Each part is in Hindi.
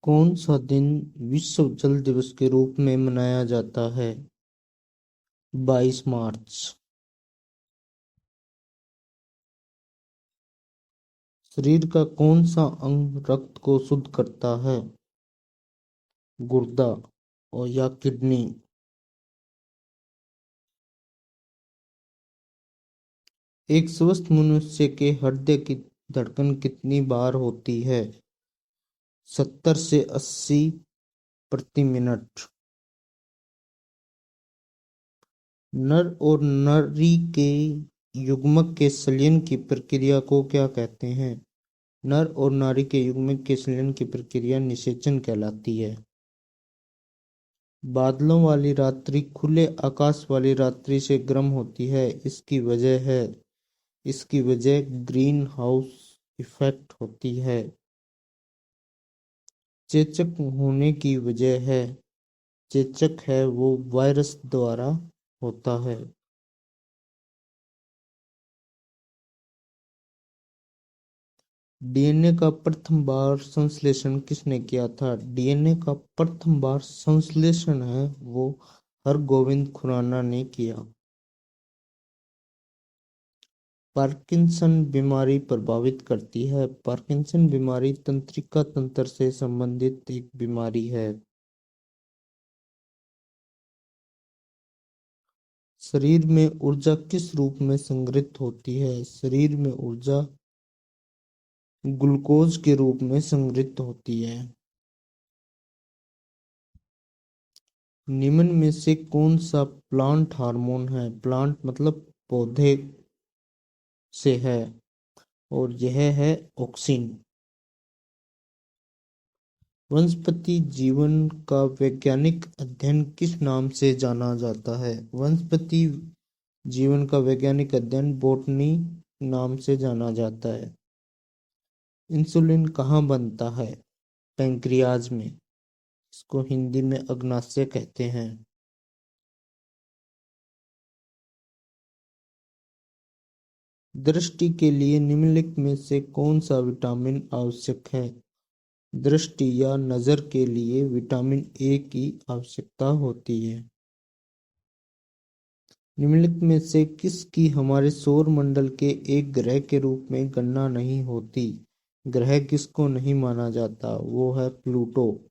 कौन सा दिन विश्व जल दिवस के रूप में मनाया जाता है? 22 मार्च। शरीर का कौन सा अंग रक्त को शुद्ध करता है? गुर्दा और या किडनी। एक स्वस्थ मनुष्य के हृदय की धड़कन कितनी बार होती है? 70 से 80 प्रति मिनट। नर और नारी के युग्मक के संलयन की प्रक्रिया को क्या कहते हैं? नर और नारी के युग्मक के संलयन की प्रक्रिया निषेचन कहलाती है। बादलों वाली रात्रि खुले आकाश वाली रात्रि से गर्म होती है। इसकी वजह ग्रीन हाउस इफेक्ट होती है। चेचक होने की वजह है चेचक है वो वायरस द्वारा होता है। डीएनए का प्रथम बार संश्लेषण किसने किया था? डीएनए का प्रथम बार संश्लेषण है वो हरगोविंद खुराना ने किया। पार्किंसन बीमारी प्रभावित करती है। पार्किंसन बीमारी तंत्रिका तंत्र से संबंधित एक बीमारी है। शरीर में ऊर्जा किस रूप में संग्रहित होती है? शरीर में ऊर्जा ग्लूकोज के रूप में संग्रहित होती है। निम्न में से कौन सा प्लांट हार्मोन है? प्लांट मतलब पौधे से है और यह है ऑक्सिन। वनस्पति जीवन का वैज्ञानिक अध्ययन किस नाम से जाना जाता है? वनस्पति जीवन का वैज्ञानिक अध्ययन बॉटनी नाम से जाना जाता है। इंसुलिन कहाँ बनता है? पैंक्रियाज में। इसको हिंदी में अग्नाशय कहते हैं। दृष्टि के लिए निम्नलिखित में से कौन सा विटामिन आवश्यक है? दृष्टि या नजर के लिए विटामिन ए की आवश्यकता होती है। निम्नलिखित में से किसकी हमारे सौर मंडल के एक ग्रह के रूप में गणना नहीं होती? ग्रह किसको नहीं माना जाता? वो है प्लूटो।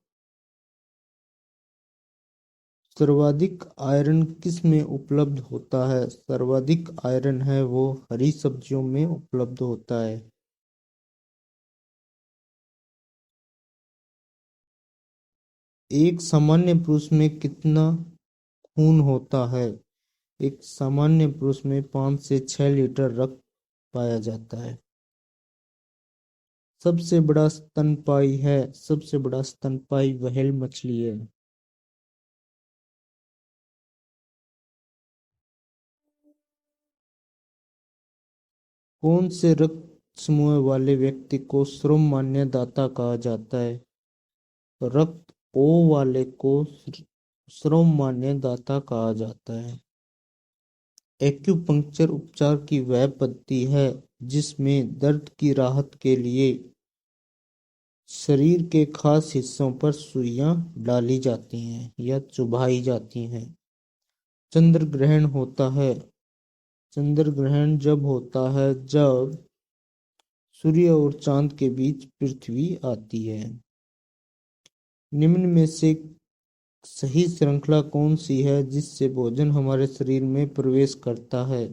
सर्वाधिक आयरन किस में उपलब्ध होता है? सर्वाधिक आयरन है वो हरी सब्जियों में उपलब्ध होता है। एक सामान्य पुरुष में कितना खून होता है? एक सामान्य पुरुष में 5 से 6 लीटर रक्त पाया जाता है। सबसे बड़ा स्तनपायी व्हेल मछली है। कौन से रक्त समूह वाले व्यक्ति को सर्वमान्य दाता कहा जाता है? रक्त ओ वाले को सर्वमान्य दाता कहा जाता है। एक्यूपंक्चर उपचार की वह पद्धति है जिसमें दर्द की राहत के लिए शरीर के खास हिस्सों पर सुइयां डाली जाती हैं या चुभाई जाती हैं। चंद्र ग्रहण होता है। चंद्र ग्रहण जब होता है जब सूर्य और चांद के बीच पृथ्वी आती है। निम्न में से सही श्रृंखला कौन सी है जिससे भोजन हमारे शरीर में प्रवेश करता है?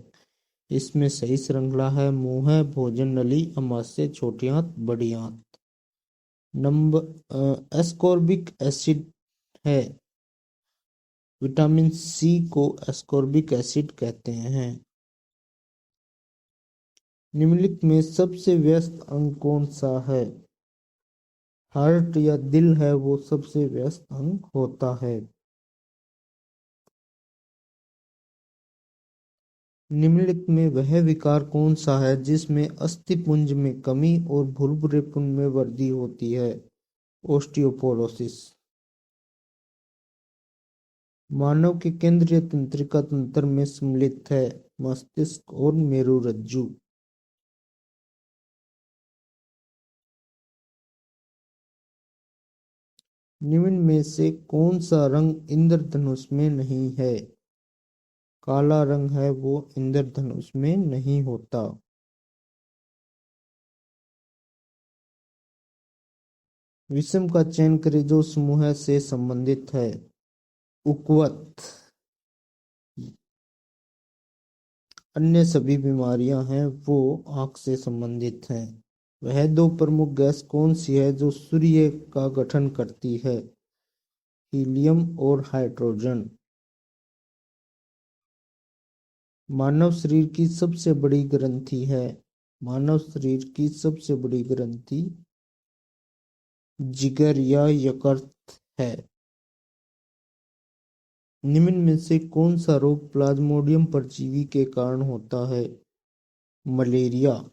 इसमें सही श्रृंखला है मुंह, भोजन नली, अमाशय, छोटी आंत, बड़ी आंत। नंबर एस्कॉर्बिक एसिड है। विटामिन सी को एस्कॉर्बिक एसिड कहते हैं। निम्नलिखित में सबसे व्यस्त अंग कौन सा है? हार्ट या दिल है वो सबसे व्यस्त अंग होता है। निम्नलिखित में वह विकार कौन सा है जिसमें अस्थिपुंज में कमी और भुलभुलेपन में वृद्धि होती है? ओस्टियोपोरोसिस। मानव के केंद्रीय तंत्रिका तंत्र में सम्मिलित है मस्तिष्क और मेरुरज्जु। निम्न में से कौन सा रंग इंद्रधनुष में नहीं है? काला रंग है वो इंद्रधनुष में नहीं होता। विषम का चयन करें जो समूह से संबंधित है। उकवत। अन्य सभी बीमारियां हैं वो आंख से संबंधित हैं। वह दो प्रमुख गैस कौन सी है जो सूर्य का गठन करती है? हीलियम और हाइड्रोजन। मानव शरीर की सबसे बड़ी ग्रंथि है। मानव शरीर की सबसे बड़ी ग्रंथि जिगर या यकृत है। निम्न में से कौन सा रोग प्लाज्मोडियम परजीवी के कारण होता है? मलेरिया।